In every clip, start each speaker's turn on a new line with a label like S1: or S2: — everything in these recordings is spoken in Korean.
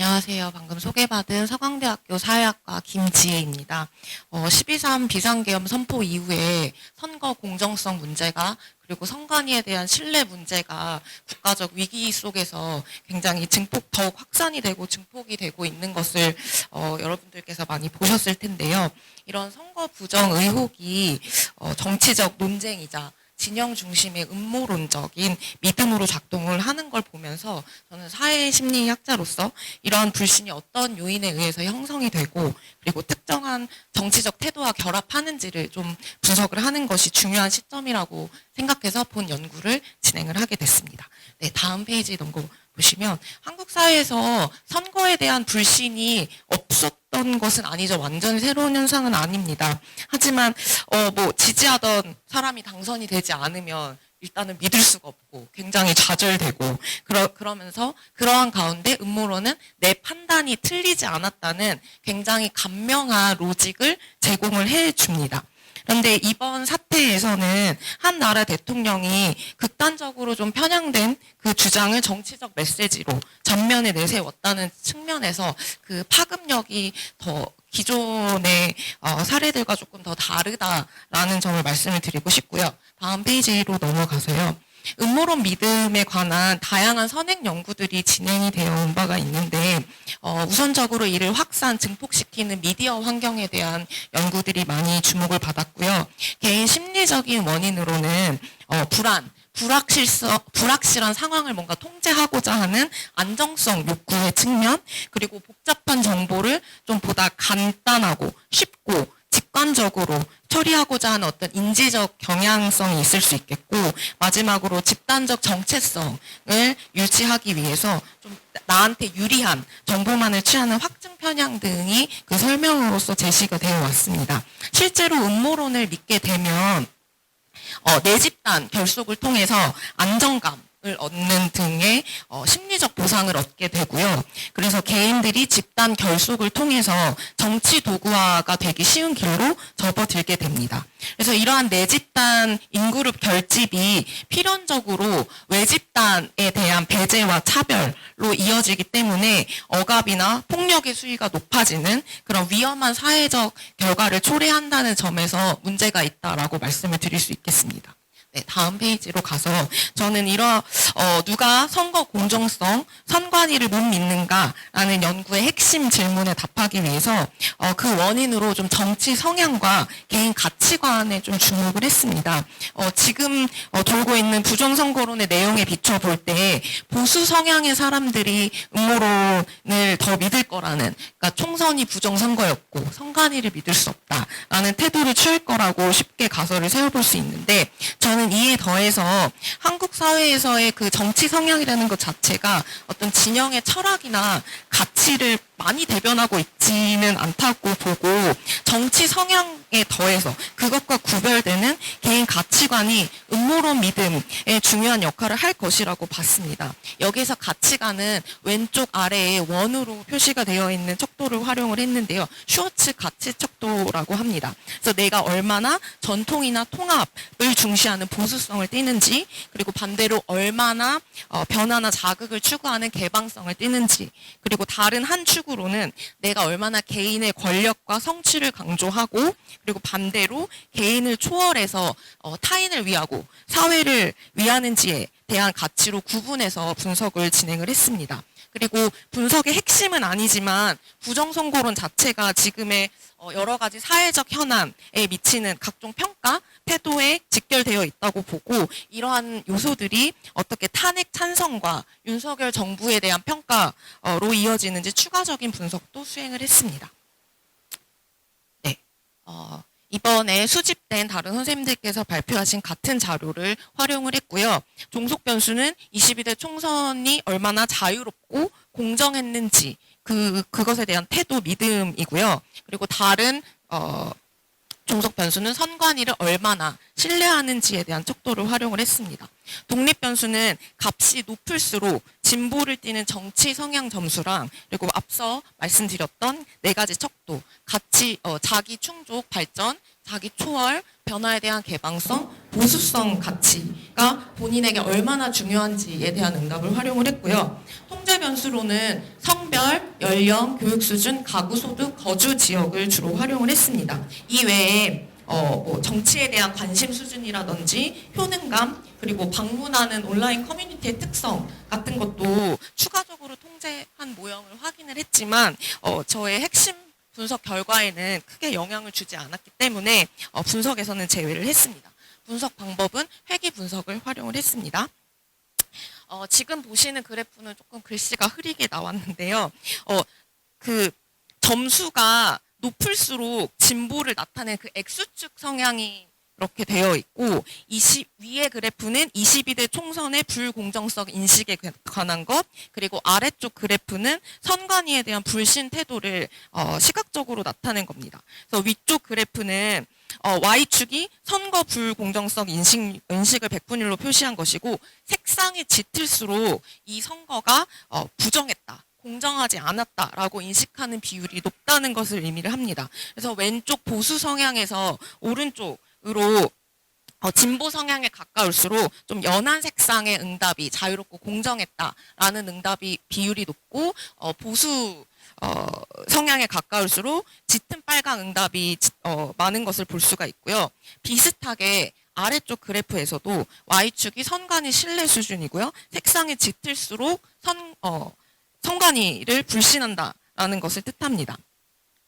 S1: 안녕하세요. 방금 소개받은 서강대학교 사회학과 김지혜입니다. 12.3 비상계엄 선포 이후에 선거 공정성 문제가 그리고 선관위에 대한 신뢰 문제가 국가적 위기 속에서 굉장히 더욱 확산이 되고 증폭이 되고 있는 것을 여러분들께서 많이 보셨을 텐데요. 이런 선거 부정 의혹이 정치적 논쟁이자 진영 중심의 음모론적인 믿음으로 작동을 하는 걸 보면서 저는 사회심리학자로서 이러한 불신이 어떤 요인에 의해서 형성이 되고 그리고 특정한 정치적 태도와 결합하는지를 좀 분석을 하는 것이 중요한 시점이라고 생각해서 본 연구를 진행을 하게 됐습니다. 네, 다음 페이지 보시면 한국 사회에서 선거에 대한 불신이 없었던 것은 아니죠. 완전히 새로운 현상은 아닙니다. 하지만 지지하던 사람이 당선이 되지 않으면 일단은 믿을 수가 없고 굉장히 좌절되고 그러면서 그러한 가운데 음모론은 내 판단이 틀리지 않았다는 굉장히 간명한 로직을 제공을 해줍니다. 그런데 이번 사태에서는 한 나라 대통령이 극단적으로 좀 편향된 그 주장을 정치적 메시지로 전면에 내세웠다는 측면에서 그 파급력이 더 기존의 사례들과 조금 더 다르다라는 점을 말씀을 드리고 싶고요. 다음 페이지로 넘어가서요. 음모론 믿음에 관한 다양한 선행 연구들이 진행이 되어 온 바가 있는데 우선적으로 이를 확산, 증폭시키는 미디어 환경에 대한 연구들이 많이 주목을 받았고요. 개인 심리적인 원인으로는 불확실한 상황을 뭔가 통제하고자 하는 안정성 욕구의 측면, 그리고 복잡한 정보를 좀 보다 간단하고 쉽고 직관적으로 처리하고자 하는 어떤 인지적 경향성이 있을 수 있겠고, 마지막으로 집단적 정체성을 유지하기 위해서 좀 나한테 유리한 정보만을 취하는 확증 편향 등이 그 설명으로서 제시가 되어 왔습니다. 실제로 음모론을 믿게 되면 내 집단 결속을 통해서 안정감을 얻는 등의 심리적 보상을 얻게 되고요. 그래서 개인들이 집단 결속을 통해서 정치 도구화가 되기 쉬운 길로 접어들게 됩니다. 그래서 이러한 내 집단 인그룹 결집이 필연적으로 외집단에 대한 배제와 차별로 이어지기 때문에 억압이나 폭력의 수위가 높아지는 그런 위험한 사회적 결과를 초래한다는 점에서 문제가 있다라고 말씀을 드릴 수 있겠습니다. 네, 다음 페이지로 가서 저는 누가 선거 공정성, 선관위를 못 믿는가라는 연구의 핵심 질문에 답하기 위해서 그 원인으로 좀 정치 성향과 개인 가치관에 좀 주목을 했습니다. 지금 돌고 있는 부정선거론의 내용에 비춰볼 때 보수 성향의 사람들이 음모론을 더 믿을 거라는, 그러니까 총선이 부정선거였고 선관위를 믿을 수 없다라는 태도를 취할 거라고 쉽게 가설을 세워볼 수 있는데, 저는 이에 더해서 한국 사회에서의 그 정치 성향이라는 것 자체가 어떤 진영의 철학이나 가치를 많이 대변하고 있지는 않다고 보고, 정치 성향에 더해서 그것과 구별되는 개인 가치관이 음모론 믿음에 중요한 역할을 할 것이라고 봤습니다. 여기서 가치관은 왼쪽 아래에 원으로 표시가 되어 있는 척도를 활용을 했는데요. 슈워츠 가치 척도라고 합니다. 그래서 내가 얼마나 전통이나 통합을 중시하는 보수성을 띠는지, 그리고 반대로 얼마나 변화나 자극을 추구하는 개방성을 띠는지, 그리고 다른 한 축으로는 내가 얼마나 개인의 권력과 성취를 강조하고, 그리고 반대로 개인을 초월해서 타인을 위하고 사회를 위하는지에 대한 가치로 구분해서 분석을 진행을 했습니다. 그리고 분석의 핵심은 아니지만 부정선거론 자체가 지금의 여러 가지 사회적 현안에 미치는 각종 평가, 태도에 직결되어 있다고 보고, 이러한 요소들이 어떻게 탄핵 찬성과 윤석열 정부에 대한 평가로 이어지는지 추가적인 분석도 수행을 했습니다. 네, 이번에 수집된 다른 선생님들께서 발표하신 같은 자료를 활용을 했고요. 종속 변수는 22대 총선이 얼마나 자유롭고 공정했는지 그것에 대한 태도, 믿음이고요. 그리고 다른 종속 변수는 선관위를 얼마나 신뢰하는지에 대한 척도를 활용을 했습니다. 독립 변수는 값이 높을수록 진보를 띠는 정치 성향 점수랑, 그리고 앞서 말씀드렸던 네 가지 척도, 자기 충족 발전, 자기 초월, 변화에 대한 개방성, 보수성 가치가 본인에게 얼마나 중요한지에 대한 응답을 활용을 했고요. 통제 변수로는 성별, 연령, 교육 수준, 가구 소득, 거주 지역을 주로 활용을 했습니다. 이 외에 뭐 정치에 대한 관심 수준이라든지 효능감, 그리고 방문하는 온라인 커뮤니티의 특성 같은 것도 추가적으로 통제한 모형을 확인을 했지만 저의 핵심 분석 결과에는 크게 영향을 주지 않았기 때문에 분석에서는 제외를 했습니다. 분석 방법은 회귀 분석을 활용을 했습니다. 지금 보시는 그래프는 조금 글씨가 흐리게 나왔는데요. 그 점수가 높을수록 진보를 나타낸 그 X축 성향이 이렇게 되어 있고 위의 그래프는 22대 총선의 불공정성 인식에 관한 것, 그리고 아래쪽 그래프는 선관위에 대한 불신 태도를 시각적으로 나타낸 겁니다. 그래서 위쪽 그래프는 Y축이 선거 불공정성 인식을 100분율로 표시한 것이고 색상이 짙을수록 이 선거가 부정했다, 공정하지 않았다라고 인식하는 비율이 높다는 것을 의미를 합니다. 그래서 왼쪽 보수 성향에서 오른쪽으로 진보 성향에 가까울수록 좀 연한 색상의 응답이 자유롭고 공정했다라는 응답이 비율이 높고 보수 성향에 가까울수록 짙은 빨강 응답이 많은 것을 볼 수가 있고요. 비슷하게 아래쪽 그래프에서도 Y축이 선관위 신뢰 수준이고요. 색상이 짙을수록 선관위를 불신한다라는 것을 뜻합니다.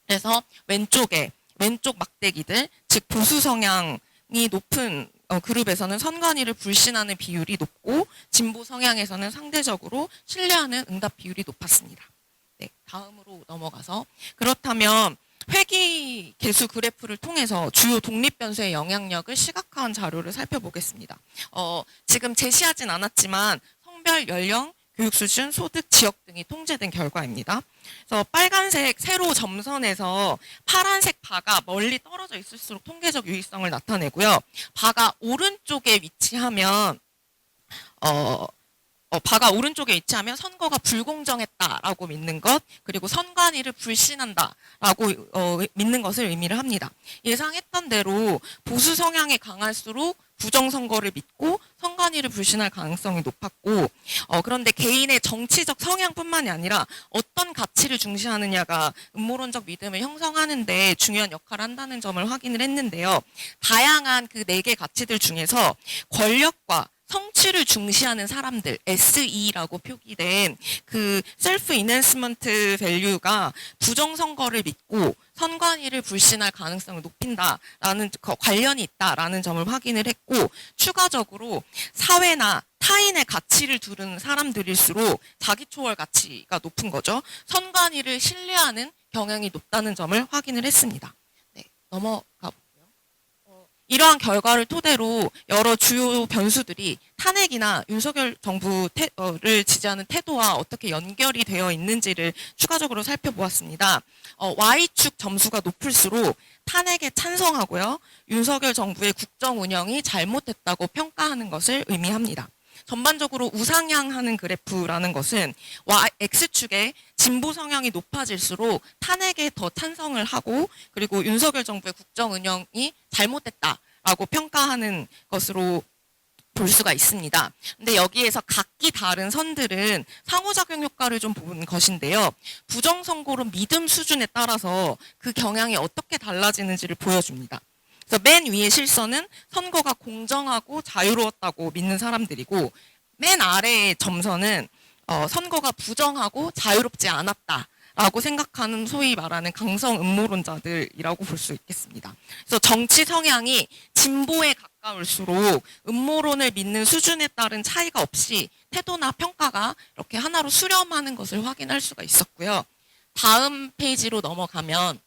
S1: 그래서 왼쪽 막대기들, 즉 보수 성향이 높은 그룹에서는 선관위를 불신하는 비율이 높고 진보 성향에서는 상대적으로 신뢰하는 응답 비율이 높았습니다. 네, 다음으로 넘어가서 그렇다면 회귀 개수 그래프를 통해서 주요 독립 변수의 영향력을 시각화한 자료를 살펴보겠습니다. 지금 제시하진 않았지만 성별, 연령, 교육 수준, 소득, 지역 등이 통제된 결과입니다. 그래서 빨간색 세로 점선에서 파란색 바가 멀리 떨어져 있을수록 통계적 유의성을 나타내고요. 바가 오른쪽에 위치하면 선거가 불공정했다라고 믿는 것, 그리고 선관위를 불신한다라고 믿는 것을 의미를 합니다. 예상했던 대로 보수 성향이 강할수록 부정선거를 믿고 선관위를 불신할 가능성이 높았고 그런데 개인의 정치적 성향뿐만이 아니라 어떤 가치를 중시하느냐가 음모론적 믿음을 형성하는 데 중요한 역할을 한다는 점을 확인을 했는데요. 다양한 그 4개 가치들 중에서 권력과 성취를 중시하는 사람들, SE라고 표기된 그 셀프 이낸스먼트 밸류가 부정선거를 믿고 선관위를 불신할 가능성을 높인다라는 관련이 있다라는 점을 확인을 했고 추가적으로 사회나 타인의 가치를 두는 사람들일수록 자기 초월 가치가 높은 거죠. 선관위를 신뢰하는 경향이 높다는 점을 확인을 했습니다. 네, 넘어가 볼게요. 이러한 결과를 토대로 여러 주요 변수들이 탄핵이나 윤석열 정부를 지지하는 태도와 어떻게 연결이 되어 있는지를 추가적으로 살펴보았습니다. Y축 점수가 높을수록 탄핵에 찬성하고요. 윤석열 정부의 국정 운영이 잘못됐다고 평가하는 것을 의미합니다. 전반적으로 우상향하는 그래프라는 것은 X축의 진보 성향이 높아질수록 탄핵에 더 찬성을 하고 그리고 윤석열 정부의 국정 운영이 잘못됐다라고 평가하는 것으로 볼 수가 있습니다. 근데 여기에서 각기 다른 선들은 상호작용 효과를 좀 본 것인데요. 부정선거론 믿음 수준에 따라서 그 경향이 어떻게 달라지는지를 보여줍니다. 그래서 맨 위의 실선은 선거가 공정하고 자유로웠다고 믿는 사람들이고 맨 아래의 점선은 선거가 부정하고 자유롭지 않았다라고 생각하는 소위 말하는 강성 음모론자들이라고 볼 수 있겠습니다. 그래서 정치 성향이 진보에 가까울수록 음모론을 믿는 수준에 따른 차이가 없이 태도나 평가가 이렇게 하나로 수렴하는 것을 확인할 수가 있었고요. 다음 페이지로 넘어가면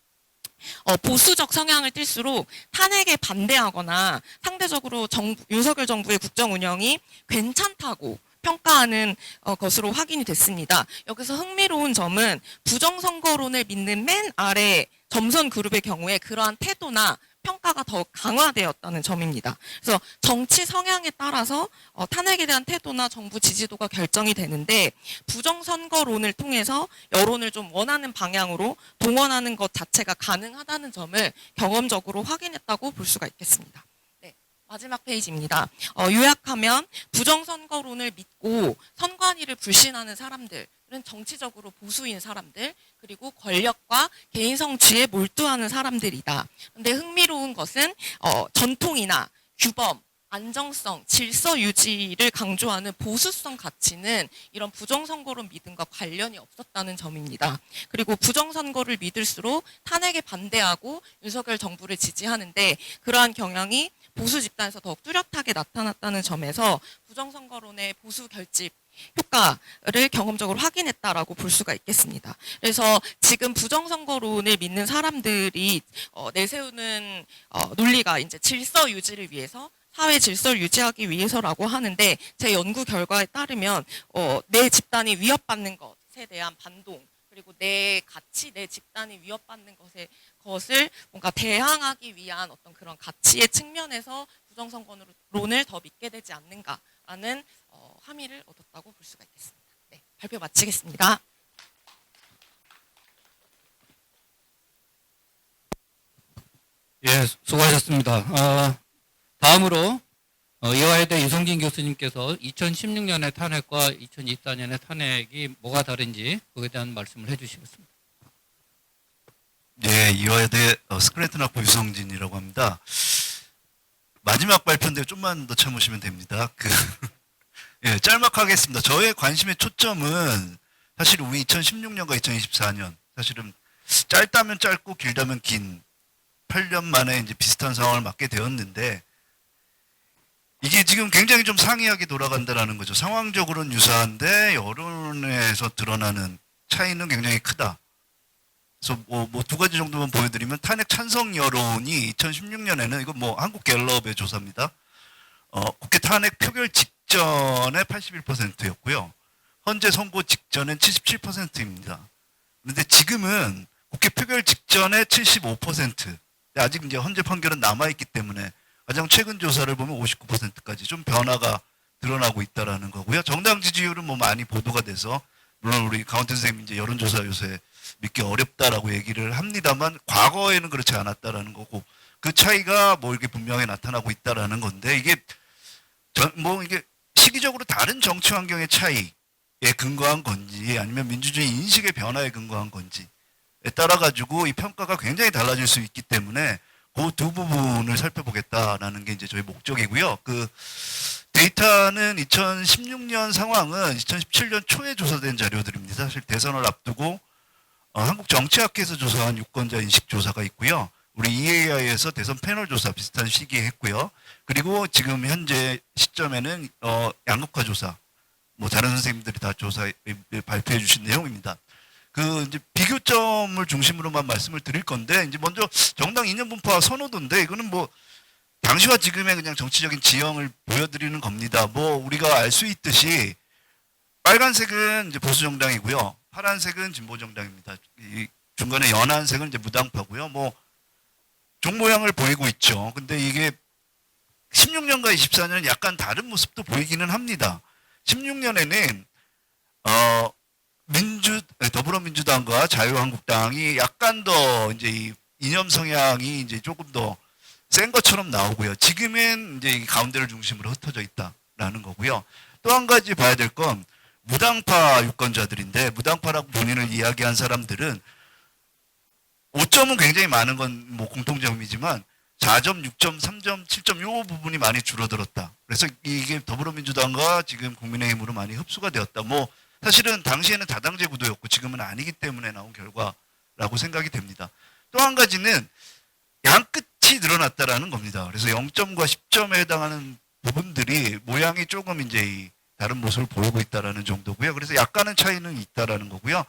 S1: 보수적 성향을 띨수록 탄핵에 반대하거나 상대적으로 윤석열 정부의 국정 운영이 괜찮다고 평가하는 것으로 확인이 됐습니다. 여기서 흥미로운 점은 부정선거론을 믿는 맨 아래 점선 그룹의 경우에 그러한 태도나 평가가 더 강화되었다는 점입니다. 그래서 정치 성향에 따라서 탄핵에 대한 태도나 정부 지지도가 결정이 되는데 부정선거론을 통해서 여론을 좀 원하는 방향으로 동원하는 것 자체가 가능하다는 점을 경험적으로 확인했다고 볼 수가 있겠습니다. 네, 마지막 페이지입니다. 요약하면 부정선거론을 믿고 선관위를 불신하는 사람들 정치적으로 보수인 사람들, 그리고 권력과 개인 성취에 몰두하는 사람들이다. 근데 흥미로운 것은 전통이나 규범, 안정성, 질서 유지를 강조하는 보수성 가치는 이런 부정선거론 믿음과 관련이 없었다는 점입니다. 그리고 부정선거를 믿을수록 탄핵에 반대하고 윤석열 정부를 지지하는데 그러한 경향이 보수 집단에서 더욱 뚜렷하게 나타났다는 점에서 부정선거론의 보수 결집 효과를 경험적으로 확인했다라고 볼 수가 있겠습니다. 그래서 지금 부정선거론을 믿는 사람들이 내세우는 논리가 이제 질서 유지를 위해서, 사회 질서를 유지하기 위해서라고 하는데, 제 연구 결과에 따르면 내 집단이 위협받는 것에 대한 반동, 그리고 내 가치, 내 집단이 위협받는 것을 뭔가 대항하기 위한 어떤 그런 가치의 측면에서 부정선거론을 더 믿게 되지 않는가라는 함의를 얻었다고 볼 수가 있겠습니다. 네, 발표 마치겠습니다.
S2: 예, 수고하셨습니다. 다음으로 이화여대 유성진 교수님께서 2016년의 탄핵과 2024년의 탄핵이 뭐가 다른지 그에 대한 말씀을 해주시겠습니다.
S3: 네, 이화여대 스크래튼 학부 유성진이라고 합니다. 마지막 발표인데 좀만 더 참으시면 됩니다. 예, 짤막하게 했습니다. 저의 관심의 초점은 사실 우리 2016년과 2024년, 사실은 짧다면 짧고 길다면 긴 8년 만에 이제 비슷한 상황을 맞게 되었는데, 이게 지금 굉장히 좀 상이하게 돌아간다는 거죠. 상황적으로는 유사한데 여론에서 드러나는 차이는 굉장히 크다. 그래서 뭐 두 가지 정도만 보여드리면, 탄핵 찬성 여론이 2016년에는, 이건 뭐 한국 갤럽의 조사입니다. 국회 탄핵 표결 직전에 81%였고요. 현재 선고 직전엔 77%입니다. 그런데 지금은 국회 표결 직전에 75%. 아직 이제 현재 판결은 남아있기 때문에 가장 최근 조사를 보면 59%까지 좀 변화가 드러나고 있다라는 거고요. 정당 지지율은 뭐 많이 보도가 돼서, 물론 우리 강원태 선생님 이제 여론조사 요새 믿기 어렵다라고 얘기를 합니다만, 과거에는 그렇지 않았다라는 거고, 그 차이가 뭐 이렇게 분명히 나타나고 있다라는 건데, 이게 이게 시기적으로 다른 정치 환경의 차이에 근거한 건지, 아니면 민주주의 인식의 변화에 근거한 건지에 따라 가지고 이 평가가 굉장히 달라질 수 있기 때문에 그 두 부분을 살펴보겠다라는 게 이제 저희 목적이고요. 그 데이터는 2016년 상황은 2017년 초에 조사된 자료들입니다. 사실 대선을 앞두고 한국정치학회에서 조사한 유권자 인식 조사가 있고요. 우리 EAI에서 대선 패널 조사 비슷한 시기에 했고요. 그리고 지금 현재 시점에는 양극화 조사, 뭐 다른 선생님들이 다 조사 발표해 주신 내용입니다. 이제 비교점을 중심으로만 말씀을 드릴 건데, 이제 먼저 정당 이념 분파 선호도인데, 이거는 뭐 당시와 지금의 그냥 정치적인 지형을 보여드리는 겁니다. 뭐 우리가 알 수 있듯이 빨간색은 이제 보수 정당이고요, 파란색은 진보 정당입니다. 이 중간에 연한색은 이제 무당파고요. 뭐 종 모양을 보이고 있죠. 근데 이게 16년과 24년은 약간 다른 모습도 보이기는 합니다. 16년에는 더불어민주당과 자유한국당이 약간 더 이제 이 이념 성향이 이제 조금 더 센 것처럼 나오고요. 지금은 이제 이 가운데를 중심으로 흩어져 있다라는 거고요. 또 한 가지 봐야 될 건 무당파 유권자들인데, 무당파라고 본인을 이야기한 사람들은 5점은 굉장히 많은 건 뭐 공통점이지만 4점, 6점, 3점, 7점 요 부분이 많이 줄어들었다. 그래서 이게 더불어민주당과 지금 국민의힘으로 많이 흡수가 되었다. 뭐 사실은 당시에는 다당제 구도였고 지금은 아니기 때문에 나온 결과라고 생각이 됩니다. 또 한 가지는 양끝이 늘어났다라는 겁니다. 그래서 0점과 10점에 해당하는 부분들이 모양이 조금 이제 다른 모습을 보이고 있다라는 정도고요. 그래서 약간의 차이는 있다라는 거고요.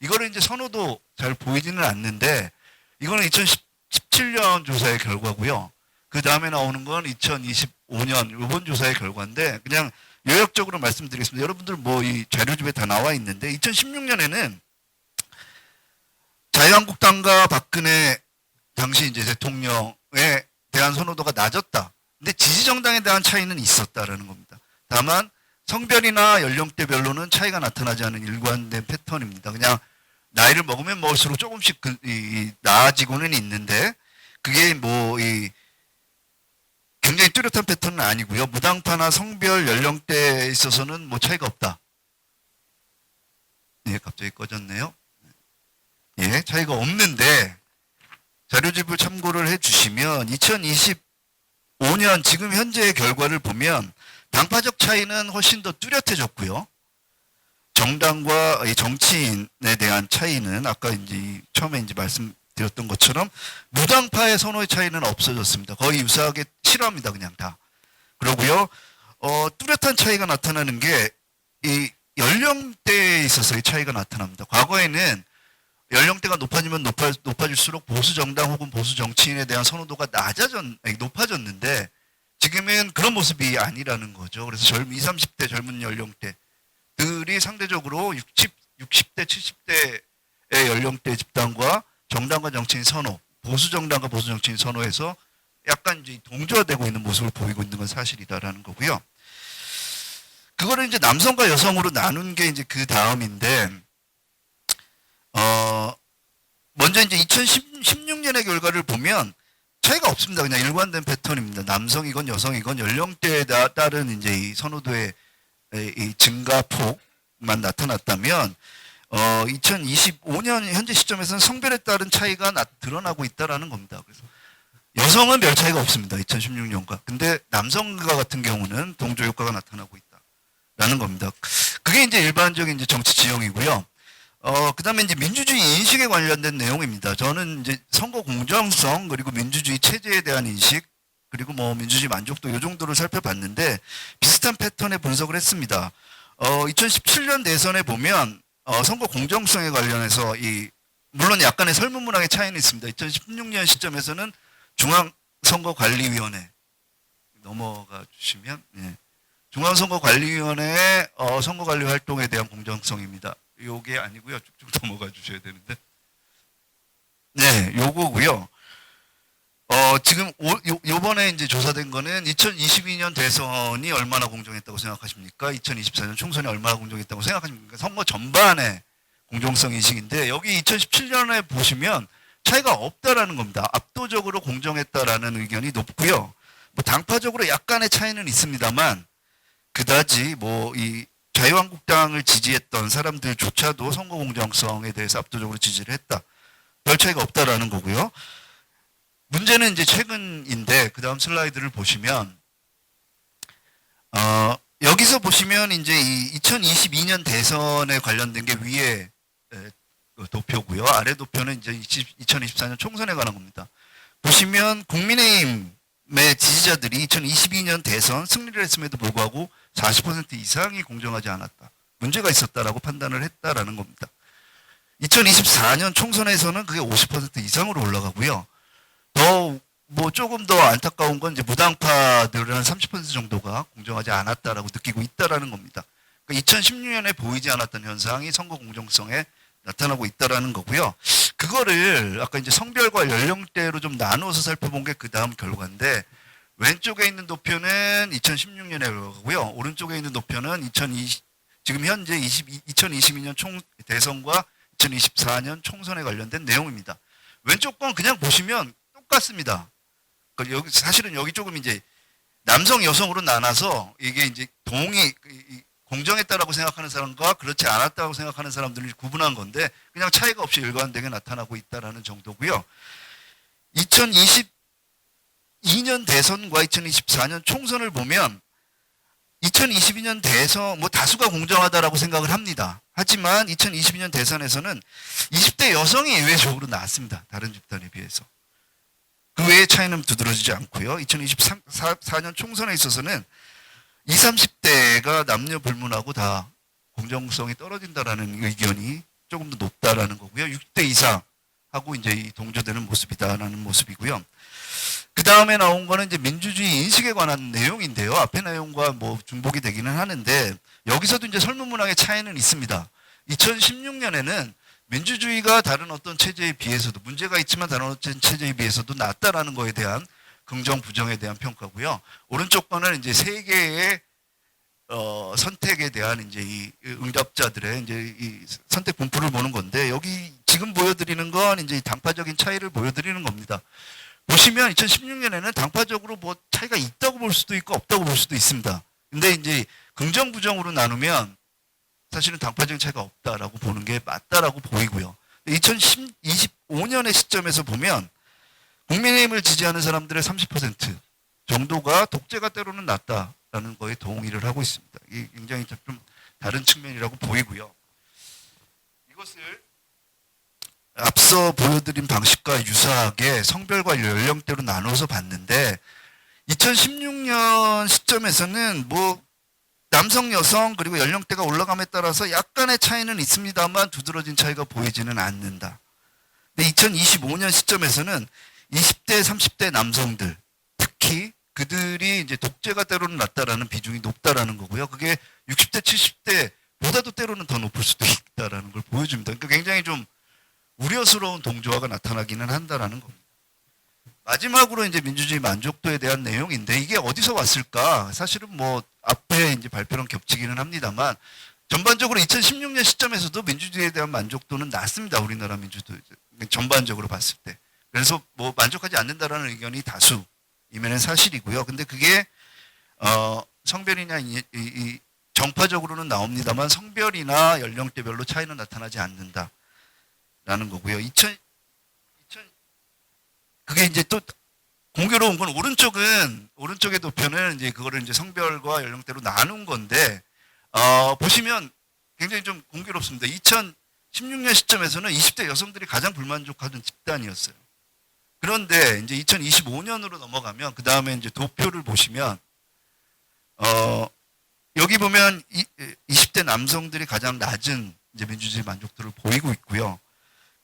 S3: 이거를 이제 선호도 잘 보이지는 않는데, 이거는 2017년 조사의 결과고요. 그 다음에 나오는 건 2025년 이번 조사의 결과인데, 그냥 요약적으로 말씀드리겠습니다. 여러분들 뭐 이 자료집에 다 나와 있는데, 2016년에는 자유한국당과 박근혜 당시 이제 대통령에 대한 선호도가 낮았다. 근데 지지정당에 대한 차이는 있었다라는 겁니다. 다만 성별이나 연령대별로는 차이가 나타나지 않은 일관된 패턴입니다. 그냥 나이를 먹으면 먹을수록 조금씩 나아지고는 있는데, 그게 뭐 굉장히 뚜렷한 패턴은 아니고요. 무당파나 성별 연령대에 있어서는 뭐 차이가 없다. 갑자기 꺼졌네요. 예, 차이가 없는데 자료집을 참고를 해주시면 2025년 지금 현재의 결과를 보면 당파적 차이는 훨씬 더 뚜렷해졌고요. 정당과 이 정치인에 대한 차이는 아까 이제 처음에 이제 말씀드렸던 것처럼 무당파의 선호의 차이는 없어졌습니다. 거의 유사하게 싫어합니다, 그냥 다. 그러고요, 뚜렷한 차이가 나타나는 게 이 연령대에 있어서의 차이가 나타납니다. 과거에는 연령대가 높아지면 높아질수록 보수 정당 혹은 보수 정치인에 대한 선호도가 높아졌는데 지금은 그런 모습이 아니라는 거죠. 그래서 20, 30대 젊은 연령대들이 상대적으로 60대, 70대의 연령대 집단과 정당과 정치인 선호, 보수 정당과 보수 정치인 선호에서 약간 이제 동조화되고 있는 모습을 보이고 있는 건 사실이다라는 거고요. 그거를 이제 남성과 여성으로 나눈 게 이제 그 다음인데, 먼저 이제 2016년의 결과를 보면 차이가 없습니다. 그냥 일관된 패턴입니다. 남성이건 여성이건 연령대에 따른 이제 이 선호도의 이 증가폭만 나타났다면, 2025년 현재 시점에서는 성별에 따른 차이가 드러나고 있다라는 겁니다. 그래서 여성은 별 차이가 없습니다. 2016년과. 근데 남성과 같은 경우는 동조 효과가 나타나고 있다라는 겁니다. 그게 이제 일반적인 이제 정치 지형이고요. 그 다음에 이제 민주주의 인식에 관련된 내용입니다. 저는 이제 선거 공정성, 그리고 민주주의 체제에 대한 인식, 그리고 뭐 민주주의 만족도 이 정도를 살펴봤는데 비슷한 패턴의 분석을 했습니다. 2017년 대선에 보면, 선거 공정성에 관련해서 물론 약간의 설문문항의 차이는 있습니다. 2016년 시점에서는 중앙선거관리위원회 넘어가 주시면, 예. 중앙선거관리위원회의 선거관리 활동에 대한 공정성입니다. 요게 아니고요. 쭉쭉 넘어가 주셔야 되는데. 네, 요거고요. 지금 요번에 이제 조사된 거는 2022년 대선이 얼마나 공정했다고 생각하십니까? 2024년 총선이 얼마나 공정했다고 생각하십니까? 선거 전반의 공정성 인식인데 여기 2017년에 보시면 차이가 없다라는 겁니다. 압도적으로 공정했다라는 의견이 높고요. 뭐 당파적으로 약간의 차이는 있습니다만 그다지 뭐 이 자유한국당을 지지했던 사람들조차도 선거 공정성에 대해서 압도적으로 지지를 했다. 별 차이가 없다라는 거고요. 문제는 이제 최근인데 그 다음 슬라이드를 보시면 여기서 보시면 이제 이 2022년 대선에 관련된 게 위에 도표고요. 아래 도표는 이제 2024년 총선에 관한 겁니다. 보시면 국민의힘의 지지자들이 2022년 대선 승리를 했음에도 불구하고 40% 이상이 공정하지 않았다. 문제가 있었다라고 판단을 했다라는 겁니다. 2024년 총선에서는 그게 50% 이상으로 올라가고요. 뭐 조금 더 안타까운 건 이제 무당파들은 한 30% 정도가 공정하지 않았다라고 느끼고 있다라는 겁니다. 그러니까 2016년에 보이지 않았던 현상이 선거 공정성에 나타나고 있다라는 거고요. 그거를 아까 이제 성별과 연령대로 좀 나누어서 살펴본 게 그 다음 결과인데 왼쪽에 있는 도표는 2016년의 결과고요. 오른쪽에 있는 도표는 지금 현재 2022년 대선과 2024년 총선에 관련된 내용입니다. 왼쪽 건 그냥 보시면 똑같습니다. 그러니까 사실은 여기 조금 이제 남성, 여성으로 나눠서 이게 이제 공정했다라고 생각하는 사람과 그렇지 않았다고 생각하는 사람들을 구분한 건데 그냥 차이가 없이 일관되게 나타나고 있다라는 정도고요. 2022년 대선과 2024년 총선을 보면 2022년 대선 뭐 다수가 공정하다라고 생각을 합니다. 하지만 2022년 대선에서는 20대 여성이 예외적으로 나왔습니다. 다른 집단에 비해서. 그 외의 차이는 두드러지지 않고요. 2024년 총선에 있어서는 20, 30대가 남녀 불문하고 다 공정성이 떨어진다라는 의견이 조금 더 높다라는 거고요. 60대 이상하고 이제 동조되는 모습이다라는 모습이고요. 그 다음에 나온 거는 이제 민주주의 인식에 관한 내용인데요. 앞에 내용과 뭐 중복이 되기는 하는데 여기서도 이제 설문문항의 차이는 있습니다. 2016년에는 민주주의가 다른 어떤 체제에 비해서도 문제가 있지만 다른 어떤 체제에 비해서도 낫다라는 거에 대한 긍정 부정에 대한 평가고요. 오른쪽 거는 이제 세 개의 선택에 대한 이제 이 응답자들의 이제 이 선택 분포를 보는 건데 여기 지금 보여드리는 건 이제 당파적인 차이를 보여드리는 겁니다. 보시면 2016년에는 당파적으로 뭐 차이가 있다고 볼 수도 있고 없다고 볼 수도 있습니다. 근데 이제 긍정 부정으로 나누면 사실은 당파적인 차이가 없다라고 보는 게 맞다라고 보이고요. 2025년의 시점에서 보면 국민의힘을 지지하는 사람들의 30% 정도가 독재가 때로는 낫다라는 거에 동의를 하고 있습니다. 이게 굉장히 좀 다른 측면이라고 보이고요. 이것을 앞서 보여드린 방식과 유사하게 성별과 연령대로 나눠서 봤는데 2016년 시점에서는 뭐 남성, 여성 그리고 연령대가 올라감에 따라서 약간의 차이는 있습니다만 두드러진 차이가 보이지는 않는다. 근데 2025년 시점에서는 20대, 30대 남성들 특히 그들이 이제 독재가 때로는 낫다라는 비중이 높다라는 거고요. 그게 60대, 70대보다도 때로는 더 높을 수도 있다라는 걸 보여줍니다. 그러니까 굉장히 좀 우려스러운 동조화가 나타나기는 한다라는 겁니다. 마지막으로 이제 민주주의 만족도에 대한 내용인데 이게 어디서 왔을까? 사실은 뭐 앞에 이제 발표랑 겹치기는 합니다만 전반적으로 2016년 시점에서도 민주주의에 대한 만족도는 낮습니다. 우리나라 민주주의 전반적으로 봤을 때. 그래서 뭐 만족하지 않는다라는 의견이 다수이면 사실이고요. 근데 그게 성별이나 이 정파적으로는 나옵니다만 성별이나 연령대별로 차이는 나타나지 않는다라는 거고요. 그게 이제 또 공교로운 건 오른쪽의 도표는 이제 그거를 이제 성별과 연령대로 나눈 건데 보시면 굉장히 좀 공교롭습니다. 2016년 시점에서는 20대 여성들이 가장 불만족하던 집단이었어요. 그런데 이제 2025년으로 넘어가면 그 다음에 이제 도표를 보시면 여기 보면 20대 남성들이 가장 낮은 이제 민주주의 만족도를 보이고 있고요.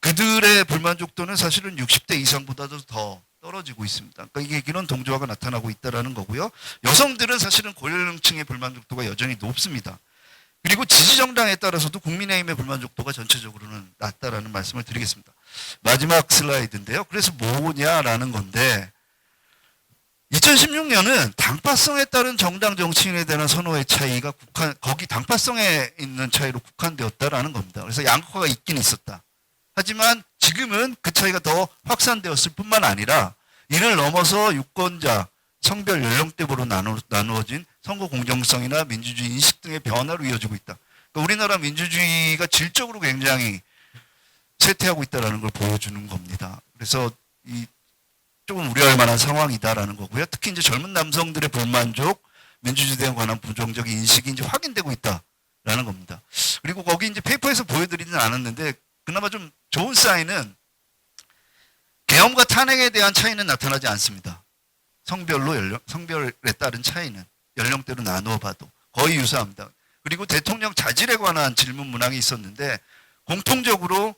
S3: 그들의 불만족도는 사실은 60대 이상보다도 더 떨어지고 있습니다. 그러니까 이게 이런 동조화가 나타나고 있다는 거고요. 여성들은 사실은 고연령층의 불만족도가 여전히 높습니다. 그리고 지지정당에 따라서도 국민의힘의 불만족도가 전체적으로는 낮다라는 말씀을 드리겠습니다. 마지막 슬라이드인데요. 그래서 뭐냐라는 건데 2016년은 당파성에 따른 정당 정치인에 대한 선호의 차이가 거기 당파성에 있는 차이로 국한되었다라는 겁니다. 그래서 양극화가 있긴 있었다. 하지만 지금은 그 차이가 더 확산되었을 뿐만 아니라 이를 넘어서 유권자, 성별, 연령대별로 나누어진 선거 공정성이나 민주주의 인식 등의 변화로 이어지고 있다. 그러니까 우리나라 민주주의가 질적으로 굉장히 쇠퇴하고 있다는 걸 보여주는 겁니다. 그래서 이 조금 우려할 만한 상황이다라는 거고요. 특히 이제 젊은 남성들의 불만족, 민주주의에 관한 부정적인 인식이 이제 확인되고 있다라는 겁니다. 그리고 거기 이제 페이퍼에서 보여드리지는 않았는데 그나마 좀 좋은 사인은 계엄과 탄핵에 대한 차이는 나타나지 않습니다. 성별에 따른 차이는 연령대로 나누어 봐도 거의 유사합니다. 그리고 대통령 자질에 관한 질문 문항이 있었는데 공통적으로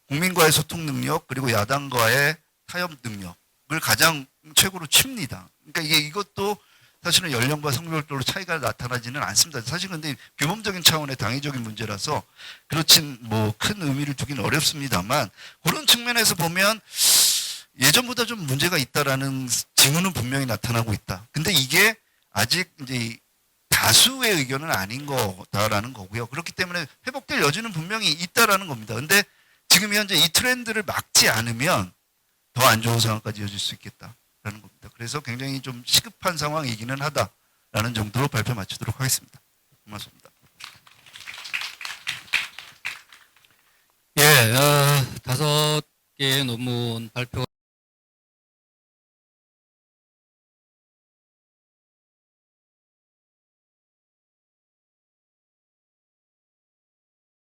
S3: 국민과의 소통 능력 그리고 야당과의 타협 능력을 가장 최고로 칩니다. 그러니까 이것도 사실은 연령과 성별별로 차이가 나타나지는 않습니다. 사실 근데 규범적인 차원의 당위적인 문제라서 그렇진 뭐 큰 의미를 두긴 어렵습니다만 그런 측면에서 보면 예전보다 좀 문제가 있다라는 징후는 분명히 나타나고 있다. 근데 이게 아직 이제 다수의 의견은 아닌 거다라는 거고요. 그렇기 때문에 회복될 여지는 분명히 있다라는 겁니다. 근데 지금 현재 이 트렌드를 막지 않으면 더 안 좋은 상황까지 이어질 수 있겠다라는 겁니다. 그래서 굉장히 좀 시급한 상황이기는 하다라는 정도로 발표 마치도록 하겠습니다. 고맙습니다.
S2: 예, 5개의 논문 발표